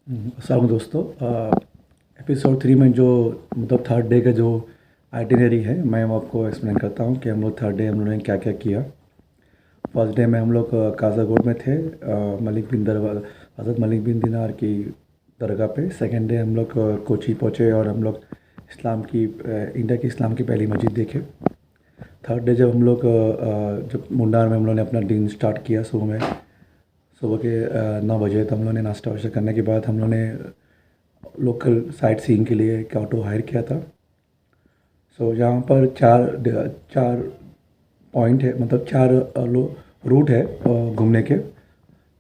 अस्सलाम दोस्तों। एपिसोड 3 में जो मतलब थर्ड डे का जो आइटिनरी है, मैं वो आपको एक्सप्लेन करता हूँ कि हम लोग थर्ड डे हम लोगों ने क्या क्या किया। फर्स्ट डे में हम लोग काज़ागोड में थे, मलिक बिन दरबार, हज़रत मलिक बिन दिनार की दरगाह पे। सेकेंड डे हम लोग कोची पहुँचे और हम लोग इस्लाम की इंडिया की इस्लाम की पहली मस्जिद देखे। थर्ड डे जब हम लोग जब मुंडार में हम लोगों ने अपना दिन स्टार्ट किया सुबह के 9 बजे, तो हम लोगों ने नाश्ता वाश्ता करने के बाद हम लोगों ने लोकल साइट सीइंग के लिए एक ऑटो हायर किया था। यहाँ पर चार पॉइंट है, मतलब चार रूट है घूमने के।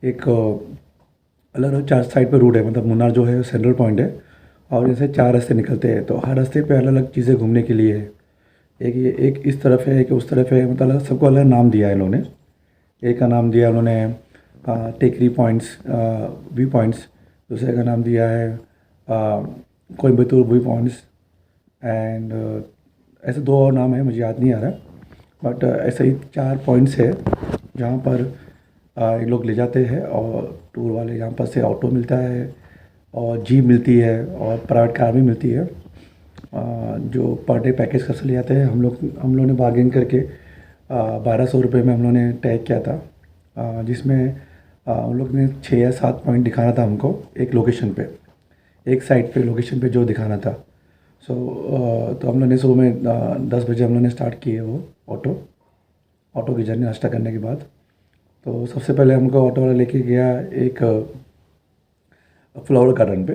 एक अलग अलग चार साइड पे रूट है, मतलब मुन्नार जो है सेंट्रल पॉइंट है और जैसे चार रास्ते निकलते हैं, तो हर रास्ते पे अलग अलग चीज़ें घूमने के लिए है। एक इस तरफ है, एक उस तरफ है, मतलब सबको अलग नाम दिया है इन्होंने। एक का नाम दिया उन्होंने टेकरी पॉइंट्स, व्यू पॉइंट्स। दूसरे का नाम दिया है कोयम्बतूर व्यू पॉइंट्स। एंड ऐसे दो और नाम है, मुझे याद नहीं आ रहा, बट ऐसे ही चार पॉइंट्स है जहाँ पर ये लोग ले जाते हैं। और टूर वाले यहाँ पर से ऑटो मिलता है और जीप मिलती है और प्राइवेट कार भी मिलती है, जो पर डे पैकेज कर ले जाते हैं। हम लोग ने बार्गेन करके 1200 रुपये में हम लोग ने तय किया था, जिसमें हम लोग ने 6 या 7 पॉइंट दिखाना था हमको एक लोकेशन पे, एक साइट पे लोकेशन पे जो दिखाना था। तो हम लोग ने सुबह में 10 बजे हम लोग ने स्टार्ट किए वो ऑटो की जर्नी नाश्ता करने के बाद। तो सबसे पहले हमको ऑटो वाला लेके गया एक फ्लावर गार्डन पे।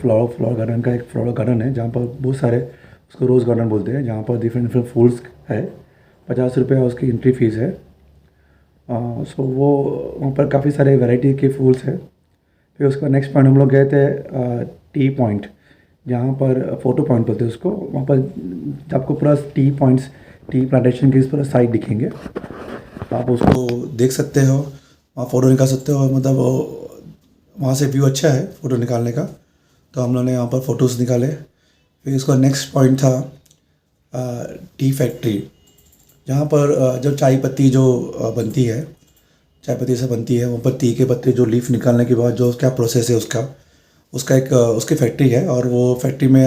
फ्लावर गार्डन का एक फ्लावर गार्डन है जहाँ पर बहुत सारे, उसको रोज़ गार्डन बोलते हैं, जहाँ पर डिफरेंट डिफरेंट फूल्स है। 50 रुपये उसकी एंट्री फीस है। वो वहाँ पर काफ़ी सारे वैरायटी के फूल्स है। फिर उसका नेक्स्ट पॉइंट हम लोग गए थे टी पॉइंट, जहाँ पर फ़ोटो पॉइंट बोलते हैं उसको। वहाँ पर आपको पूरा टी पॉइंट्स, टी प्लांटेशन की पूरा साइट दिखेंगे, आप उसको देख सकते हो, वहाँ फ़ोटो निकाल सकते हो। मतलब वहाँ से व्यू अच्छा है फ़ोटो निकालने का। तो हम लोगों ने यहाँ पर फ़ोटोज़ निकाले। फिर इसका नेक्स्ट पॉइंट था टी फैक्ट्री, जहाँ पर जो चाय पत्ती जो बनती है, चाय पत्ती से बनती है, वहाँ पर टी के पत्ते जो लीफ निकालने के बाद जो क्या प्रोसेस है उसका, उसका एक उसकी फैक्ट्री है। और वो फैक्ट्री में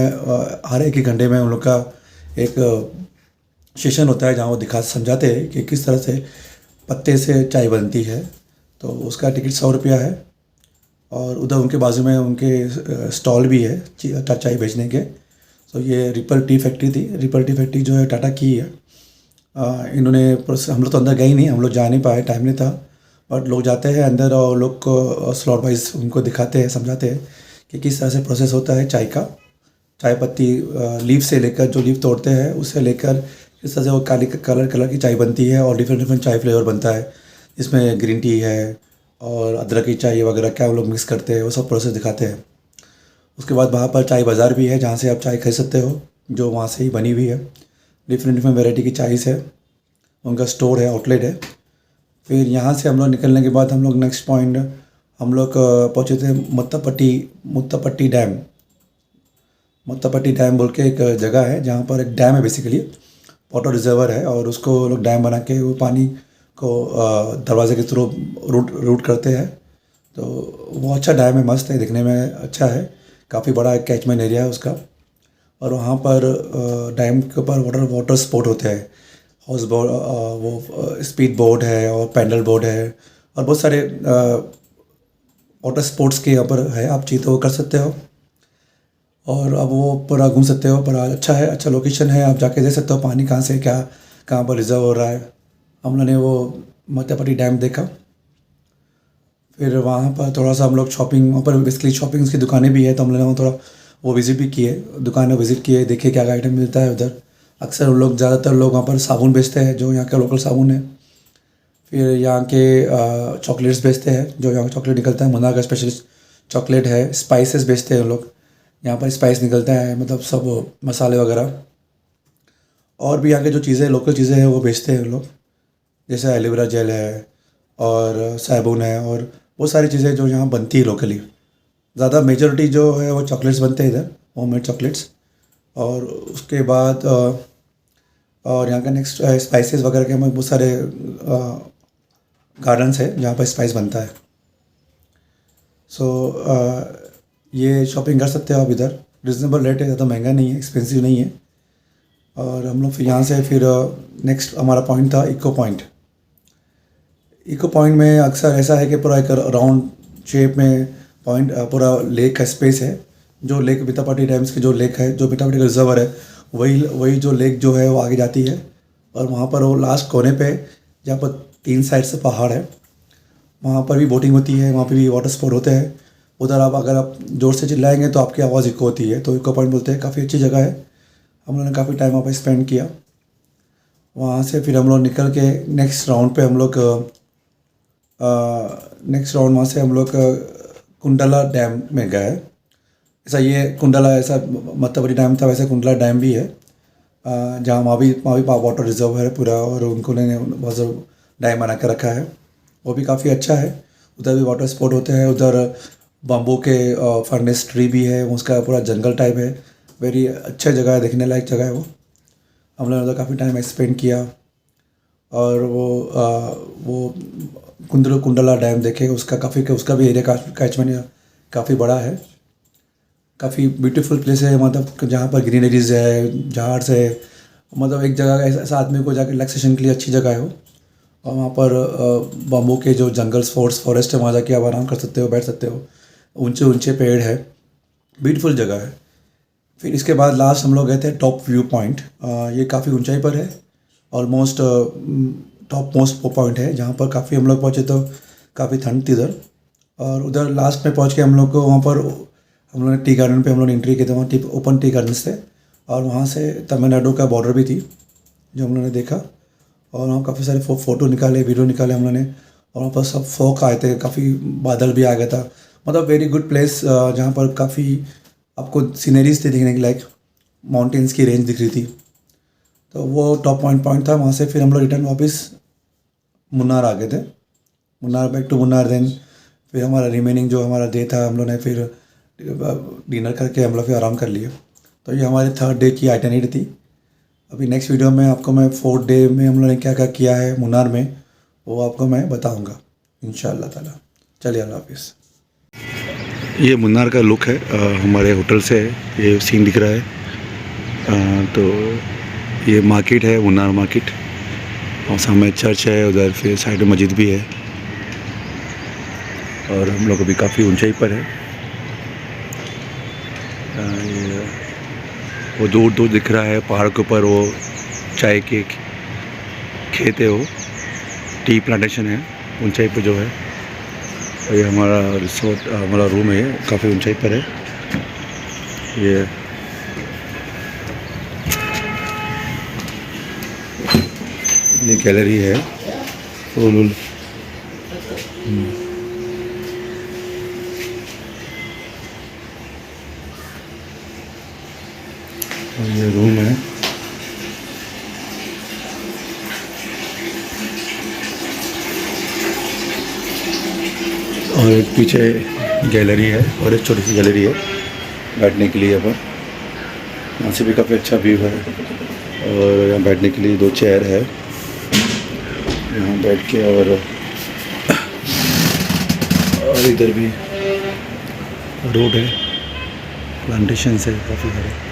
हर एक ही घंटे में उन लोग का एक सेशन होता है जहाँ वो समझाते हैं कि किस तरह से पत्ते से चाय बनती है। तो उसका टिकट 100 रुपया है। और उधर उनके बाजू में उनके स्टॉल भी है चाय बेचने के। तो ये रिपल टी फैक्ट्री थी। रिपल टी फैक्ट्री जो है टाटा की है। इन्होंने हम लोग तो अंदर गए ही नहीं, हम लोग जा नहीं पाए, टाइम नहीं था। बट लोग जाते हैं अंदर और लोग को स्लॉट वाइज उनको दिखाते हैं, समझाते हैं कि किस तरह से प्रोसेस होता है चाय का। चाय पत्ती लीफ से लेकर, जो लीफ तोड़ते हैं उससे लेकर किस तरह से वो काली कलर कलर की चाय बनती है और डिफरेंट डिफरेंट चाय फ्लेवर बनता है। इसमें ग्रीन टी है और अदरक की चाय वगैरह क्या वो लोग मिक्स करते हैं, वो सब प्रोसेस दिखाते हैं। उसके बाद वहाँ पर चाय बाज़ार भी है जहाँ से आप चाय खरीद सकते हो, जो वहाँ से ही बनी हुई है। डिफरेंट डिफरेंट वैरायटी की चाइस है, उनका स्टोर है, आउटलेट है। फिर यहाँ से हम लोग निकलने के बाद हम लोग नेक्स्ट पॉइंट हम लोग पहुँचे थे मुत्तापट्टी डैम। मुत्तापट्टी डैम बोल के एक जगह है जहाँ पर एक डैम है, बेसिकली वाटर रिजर्वर है, और उसको लोग डैम बना के वो पानी को दरवाजे के थ्रू रूट रूट करते हैं। तो वो अच्छा डैम है, मस्त है, दिखने में अच्छा है। काफ़ी बड़ा कैचमेंट एरिया है उसका। और वहाँ पर डैम के ऊपर वाटर वाटर स्पोर्ट होते हैं। हाउस बोट, वो स्पीड बोट है और पैडल बोट है और बहुत सारे वाटर स्पोर्ट्स के यहाँ पर है। आप चाहे तो वो कर सकते हो और अब वो पूरा घूम सकते हो। पर अच्छा है, अच्छा लोकेशन है, आप जाके देख सकते हो पानी कहाँ से क्या, कहाँ पर रिजर्व हो रहा है। हम लोगों ने वो मत्तापट्टी डैम देखा। फिर वहाँ पर थोड़ा सा हम लोग शॉपिंग, वहाँ पर बेसिकली शॉपिंग्स की दुकानें भी है, तो हम लोगों ने वहाँ थोड़ा वो विज़िट भी किए, दुकानें विज़िट किए, देखे क्या क्या आइटम मिलता है उधर। अक्सर उन लोग, ज़्यादातर लोग वहाँ पर साबुन बेचते हैं, जो यहाँ का लोकल साबुन है। फिर यहाँ के चॉकलेट्स बेचते हैं, जो यहाँ का चॉकलेट निकलता है, मुन्नार का स्पेशलिस्ट चॉकलेट है। स्पाइसेस बेचते हैं लोग, यहाँ पर स्पाइस निकलता है, मतलब सब मसाले वगैरह। और भी यहाँ के जो चीज़ें, लोकल चीज़ें हैं वो बेचते हैं लोग, जैसे एलोवेरा जेल है और साबुन है और बहुत सारी चीज़ें जो यहाँ बनती है लोकली। ज़्यादा मेजॉरिटी जो है वो चॉकलेट्स बनते हैं इधर, होममेड चॉकलेट्स। और उसके बाद और यहाँ का नेक्स्ट स्पाइसेस वगैरह के हमें बहुत सारे गार्डन्स है जहाँ पर स्पाइस बनता है। सो ये शॉपिंग कर सकते हो आप इधर, रिजनेबल रेट है, ज़्यादा महंगा नहीं है, एक्सपेंसिव नहीं है। और हम लोग फिर यहाँ से फिर नेक्स्ट हमारा पॉइंट था इको पॉइंट। इको पॉइंट में अक्सर ऐसा है कि पूरा एक राउंड शेप में पॉइंट, पूरा लेक का स्पेस है, जो लेक बीतापाटी डैम्स की जो लेक है, जो बीतापाटी का रिजर्वर है, वही वही जो लेक जो है वो आगे जाती है। और वहाँ पर वो लास्ट कोने पे जहाँ पर 3 साइड से पहाड़ है, वहाँ पर भी बोटिंग होती है, वहाँ पे भी वाटर स्पोर्ट होते हैं। उधर आप अगर आप ज़ोर से चिल्लाएंगे तो आपकी आवाज़ इको होती है, तो इको पॉइंट बोलते हैं। काफ़ी अच्छी जगह है, हम लोगों ने काफ़ी टाइम वहाँ पर स्पेंड किया। वहाँ से फिर हम लोग निकल के नेक्स्ट राउंड पे हम लोग नेक्स्ट राउंड वहाँ से हम लोग कुंडला डैम में गए। ऐसा ये कुंडला ऐसा मत्तावरी डैम था, वैसे कुंडला डैम भी है, जहाँ वहाँ भी वाटर रिजर्व है पूरा, और उनको ने बहुत डैम बना के रखा है, वो भी काफ़ी अच्छा है। उधर भी वाटर स्पोर्ट होते हैं, उधर बम्बू के फर्नेस ट्री भी है, उसका पूरा जंगल टाइप है, वेरी अच्छा जगह है, देखने लायक जगह है वो। हम लोगों ने उधर काफ़ी टाइम स्पेंड किया। और वो कुंडला डैम देखे, उसका भी एरिया कैचमेंट काफ़ी बड़ा है, काफ़ी ब्यूटीफुल प्लेस है, मतलब जहाँ पर ग्रीनरीज है, झाड़ से, मतलब एक जगह ऐसा आदमी को जाकर रिलैक्सेशन के लिए अच्छी जगह है वो। और वहाँ पर बम्बू के जो जंगल्स फॉरेस्ट है, वहाँ जाके आप आराम कर सकते हो, बैठ सकते हो, ऊंचे ऊंचे पेड़ है, ब्यूटीफुल जगह है। फिर इसके बाद लास्ट हम लोग गए थे टॉप व्यू पॉइंट। ये काफ़ी ऊंचाई पर है, ऑलमोस्ट टॉप मोस्ट पॉइंट है, जहाँ पर काफ़ी हम लोग पहुँचे तो काफ़ी ठंड थी उधर। और उधर लास्ट में पहुँच के हम लोग को वहाँ पर हम लोगों ने टी गार्डन पे हम लोग ने एंट्री की थी, वहाँ ओपन टी गार्डन से, और वहाँ से तमिलनाडु का बॉर्डर भी थी जो हम लोगों ने देखा। और वहाँ काफ़ी सारे फ़ोटो निकाले, वीडियो निकाले हम लोगों ने। और वहाँ पर सब फॉग आए थे, काफ़ी बादल भी आ गया था, मतलब वेरी गुड प्लेस, जहाँ पर काफ़ी आपको सीनरीज थी देखने के लायक, माउंटेन्स की रेंज दिख रही थी। तो वो टॉप पॉइंट था। वहाँ से फिर हम लोग रिटर्न वापस मुन्नार आ गए थे, Munnar, back to Munnar. Then फिर हमारा रिमेनिंग जो हमारा डे था, हम लोग ने फिर डिनर करके हम लोग फिर आराम कर लिए। तो ये हमारे 3rd डे की आइटनरी थी। अभी नेक्स्ट वीडियो में आपको मैं 4th डे में हम लोग ने क्या क्या किया है मुन्नार में, वो आपको मैं बताऊंगा इंशाअल्लाह ताला। चलिए, अल्लाह हाफिज़। ये मुन्नार का लुक है, हमारे होटल से ये सीन दिख रहा है। तो ये मार्केट है, मुन्नार मार्केट, और सामने चर्च है, उधर फिर साइड में मस्जिद भी है। और हम लोग अभी काफ़ी ऊंचाई पर है। ये वो दूर दूर दिख रहा है पहाड़ के ऊपर, वो चाय के खेत है, वो टी प्लांटेशन है ऊंचाई पर जो है। और ये हमारा रिसोर्ट, हमारा रूम है, काफ़ी ऊंचाई पर है। ये गैलरी है, फूल। और ये रूम है। और एक पीछे गैलरी है, और एक छोटी सी गैलरी है बैठने के लिए। यहाँ पर यहाँ से भी काफ़ी अच्छा व्यू है। और यहाँ बैठने के लिए 2 चेयर है, यहाँ बैठ के। और इधर भी रोड है, प्लांटेशन है काफ़ी सारे।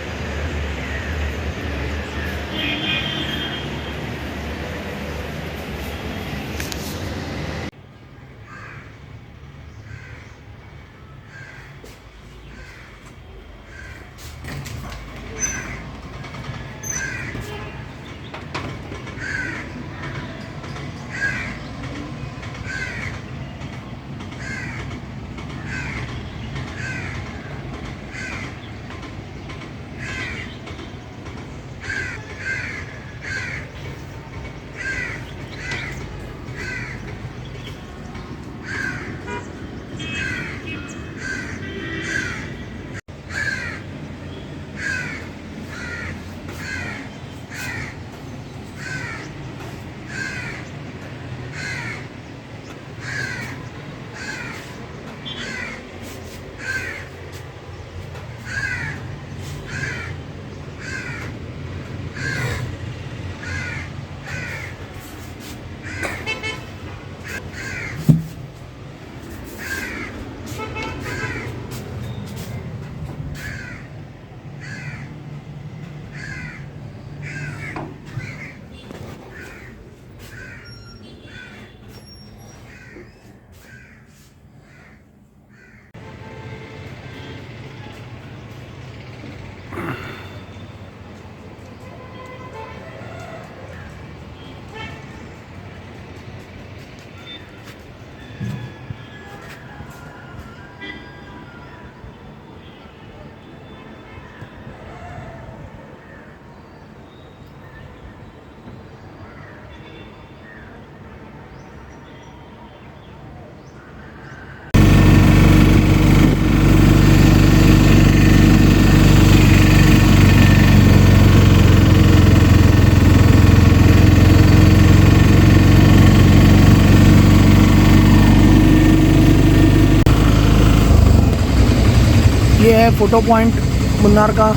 ये है फ़ोटो पॉइंट मुन्नार का।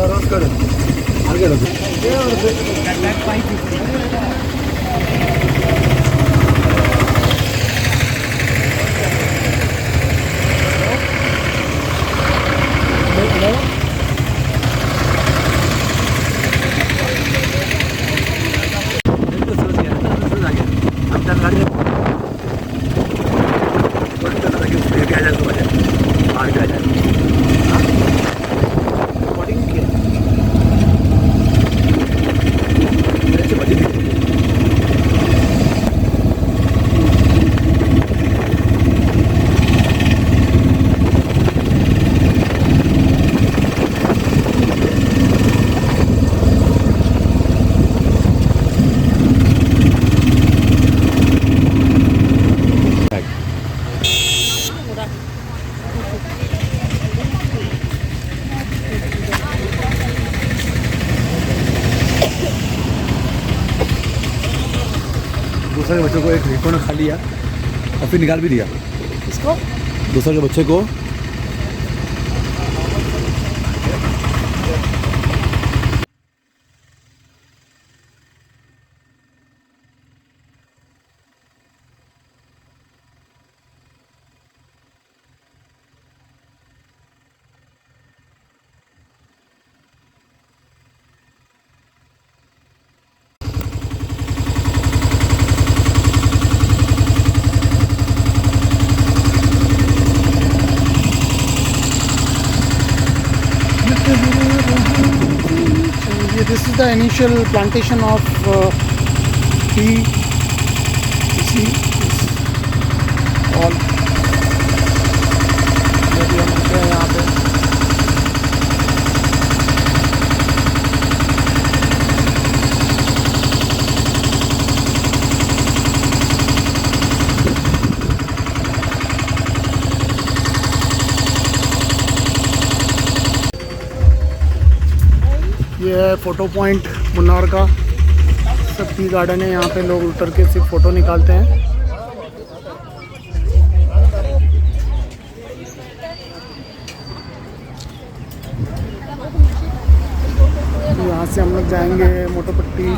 रोज गार्डन आगे दूसरे के बच्चों को एक रिको ने खा लिया और फिर निकाल भी दिया। इसको दूसरे के बच्चे को this is the initial plantation of tea. You see this all अभी हम रुके हैं यहाँ पे। ये है फ़ोटो पॉइंट मुन्नार का। सब टी गार्डन है, यहाँ पे लोग उतर के सिर्फ फ़ोटो निकालते हैं। यहाँ से हम लोग जाएंगे मोटोपट्टी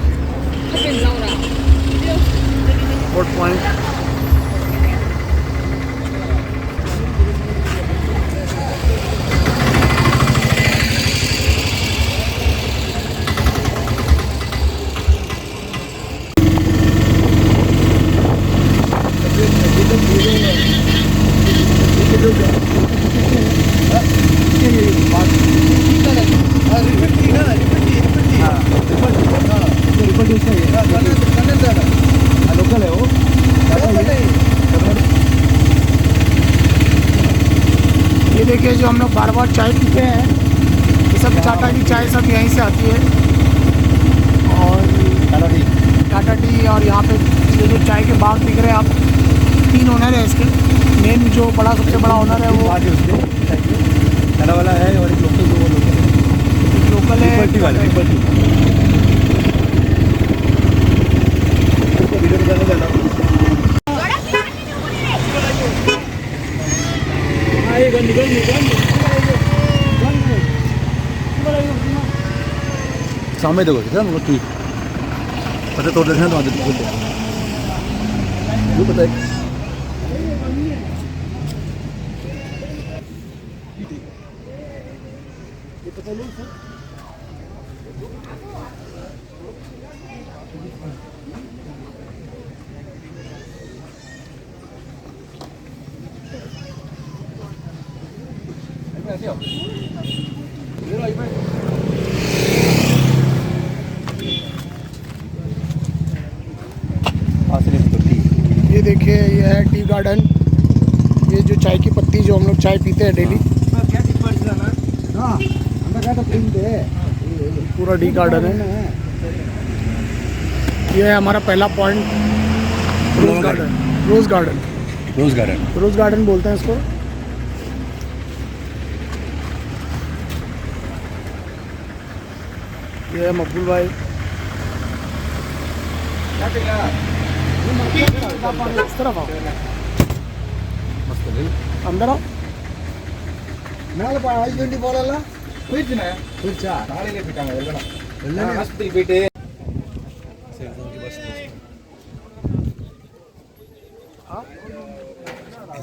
बोट पॉइंट। लोकल है वो ये देखिए जो हम लोग बार बार चाय पीते हैं, ये सब टाटा की चाय सब यहीं से आती है। और टाटा टी। और यहाँ पे ये जो चाय के बाग दिख रहे हैं आप, 3 ओनर है इसके। मेन जो बड़ा सबसे बड़ा ओनर है वो टाटा वाला है और एक लोकल है। सामने देखो कितना ठीक पता तोड़ देते हैं तो आते वो पता है। ये है टी गार्डन। ये जो चाय की पत्ती जो हम लोग चाय पीते हैं डेली, पूरा टी गार्डन है। ये है हमारा पहला point, rose garden. Rose garden, rose garden. Rose garden बोलते हैं इसको। ये है मकबूल भाई। इस तरफ आओ, अंदर आओ।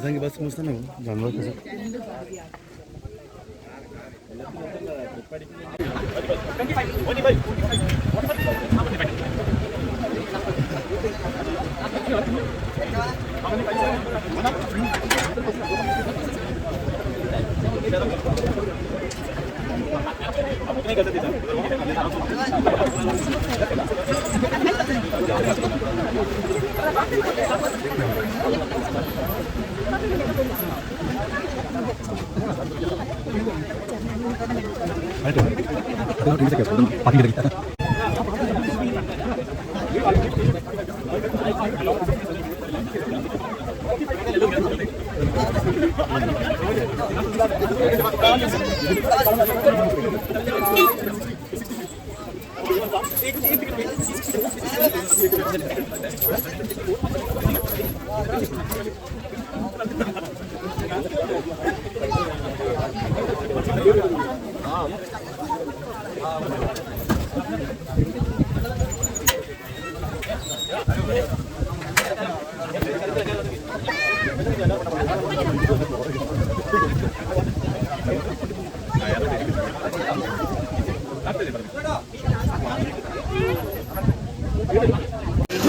की बस समझता ना जानवर के साथ।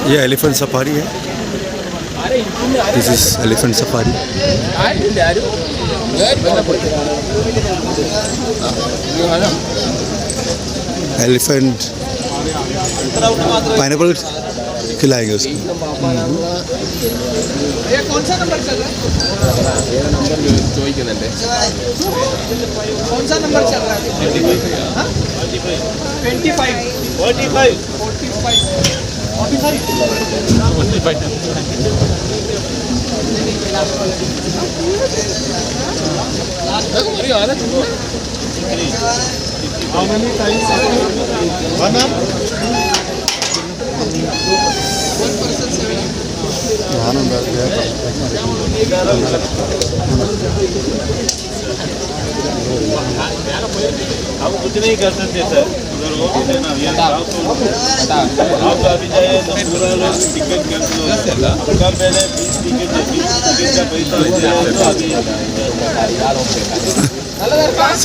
ये एलिफेंट सफारी है। This is elephant safari. Elephant pineapple खिलाएंगे उसको। ये कौन सा नंबर चल रहा है? मेरा नंबर कौन सा नंबर चल रहा है? 45 हम कुछ नहीं कर सकते सर, उधर वो भी देना ये आप अभी जाइए तो पूरा लोग टिकट कैंसिल हो जाएगा। आपका पहले 20 टिकट का पैसा हो जाएगा।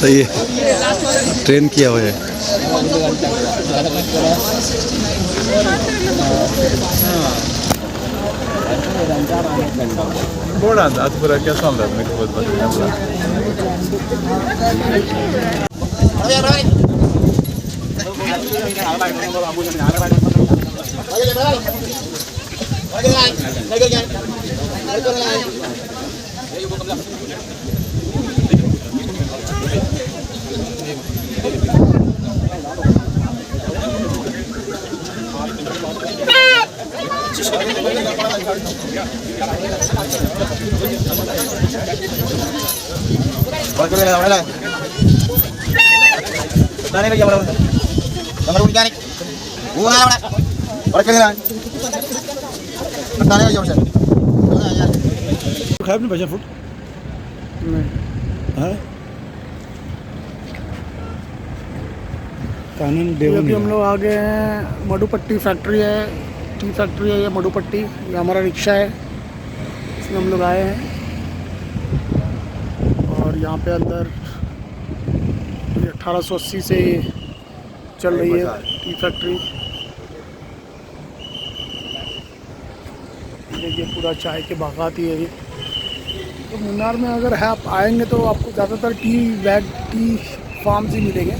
सही है, ट्रेन किया हुआ है। थोड़ा अंदाज पूरा क्या समझ में बहुत बढ़िया खाया आपने पैशन फ्रूट? हाँ, कानून देवन। अभी हम लोग आ गए हैं, मधुपट्टी फैक्ट्री है, टी फैक्ट्री है ये मधुपट्टी। ये हमारा रिक्शा है, इसमें हम लोग आए हैं। और यहाँ पे अंदर 1880 से चल रही है टी फैक्ट्री। देखिए पूरा चाय के बागात ही है ये। तो मुन्नार में अगर है आप आएंगे तो आपको ज़्यादातर टी फार्म्स ही मिलेंगे।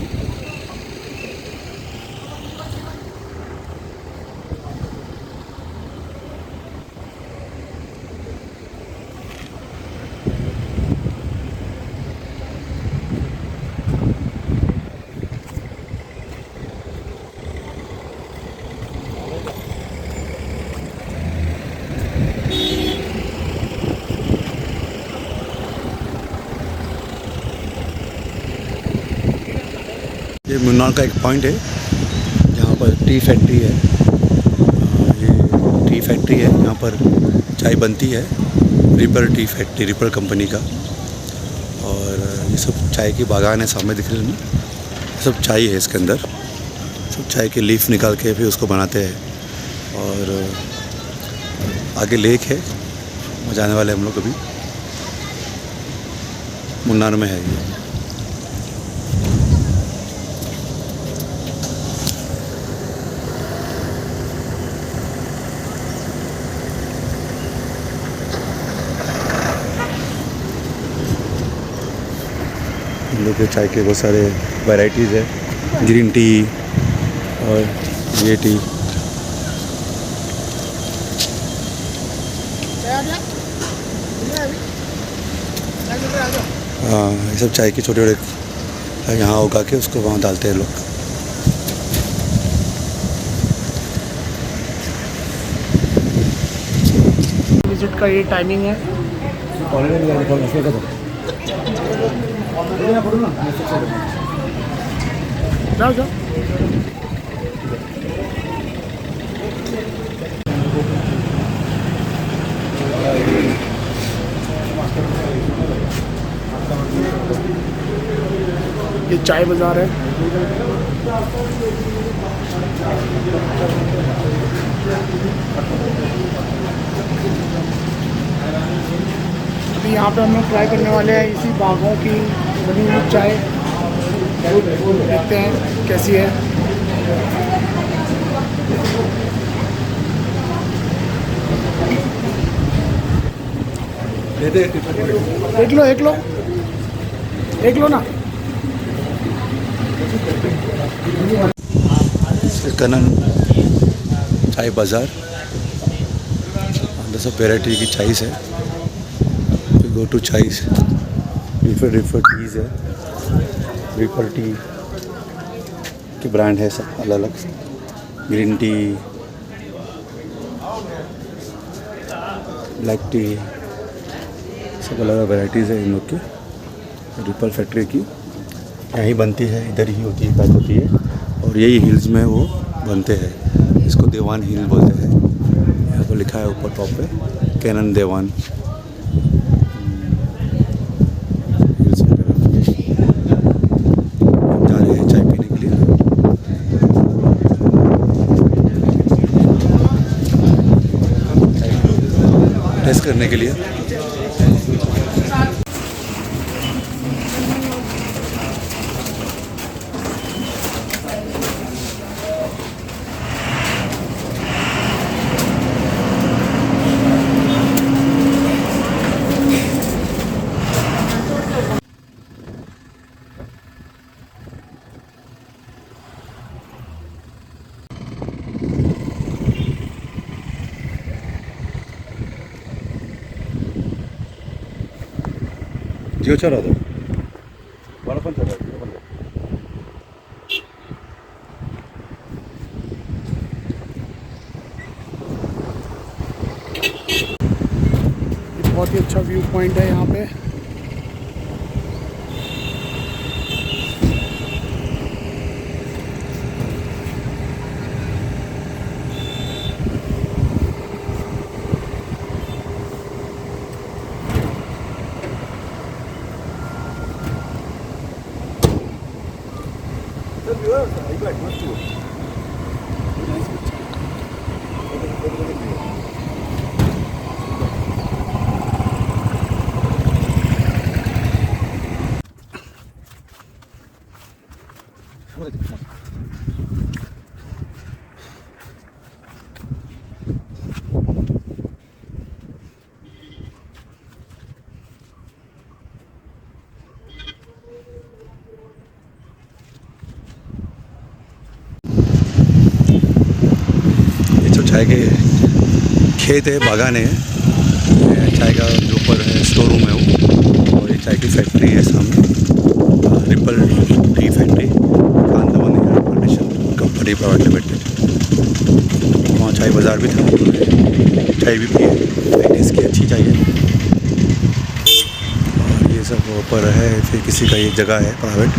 ये मुन्नार का एक पॉइंट है जहाँ पर टी फैक्ट्री है। ये टी फैक्ट्री है, यहाँ पर चाय बनती है। रिपर टी फैक्ट्री, रिपर कंपनी का। और ये सब चाय की बागान है, सामने दिख रहे हैं ना, सब चाय है इसके अंदर। सब चाय के लीफ निकाल के फिर उसको बनाते हैं। और आगे लेक है, जाने वाले हम लोग अभी। मुन्नार में है ये। हम लोग के चाय के बहुत सारे वैरायटीज़ है, ग्रीन टी और ये टी। हाँ, ये सब चाय के छोटे छोटे यहाँ उगा के उसको वहाँ डालते हैं लोग। विजिट का ये टाइमिंग है। जाओ जाओ। ये चाय बाजार है। अभी यहाँ पे हम लोग ट्राई करने वाले हैं इसी बागों की बनी हुई चाय। देखते हैं कैसी है। एक लो एक लो एक लो ना। कनन चाय बाज़ार, अंदर सब वेराइटी की चाइस है। Go to choice, different teas है। रिपर टी के ब्रांड है सब अलग अलग। ग्रीन टी, ब्लैक टी, सब अलग अलग वेराइटीज़ है इन लोग की। रिपर फैक्ट्री की यहीं बनती है, इधर ही होती है, पैक होती है। और यही हिल्स में वो बनते हैं। इसको देवान हिल बोलते हैं। यहाँ पर लिखा है ऊपर टॉप पे, कैनन देवान हिल्स वगैरह। हम जा रहे हैं चाय पीने के लिए। टेस्ट करने के लिए। जिओ चल रहा था, वोडाफोन चल रहा है। बहुत ही अच्छा व्यू पॉइंट है यहाँ पे। चाय के खेत है, बागान है। चाय का जो ऊपर है स्टोर रूम है वो। और ये चाय की फैक्ट्री है सामने, रिपल टी फैक्ट्री, कांदवन एयरपोर्टेशन कंपनी प्राइवेट लिमिटेड। वहाँ चाय बाज़ार भी था, चाय भी पी है, इसकी अच्छी चाय है। और ये सब ऊपर है, फिर किसी का ये जगह है प्राइवेट।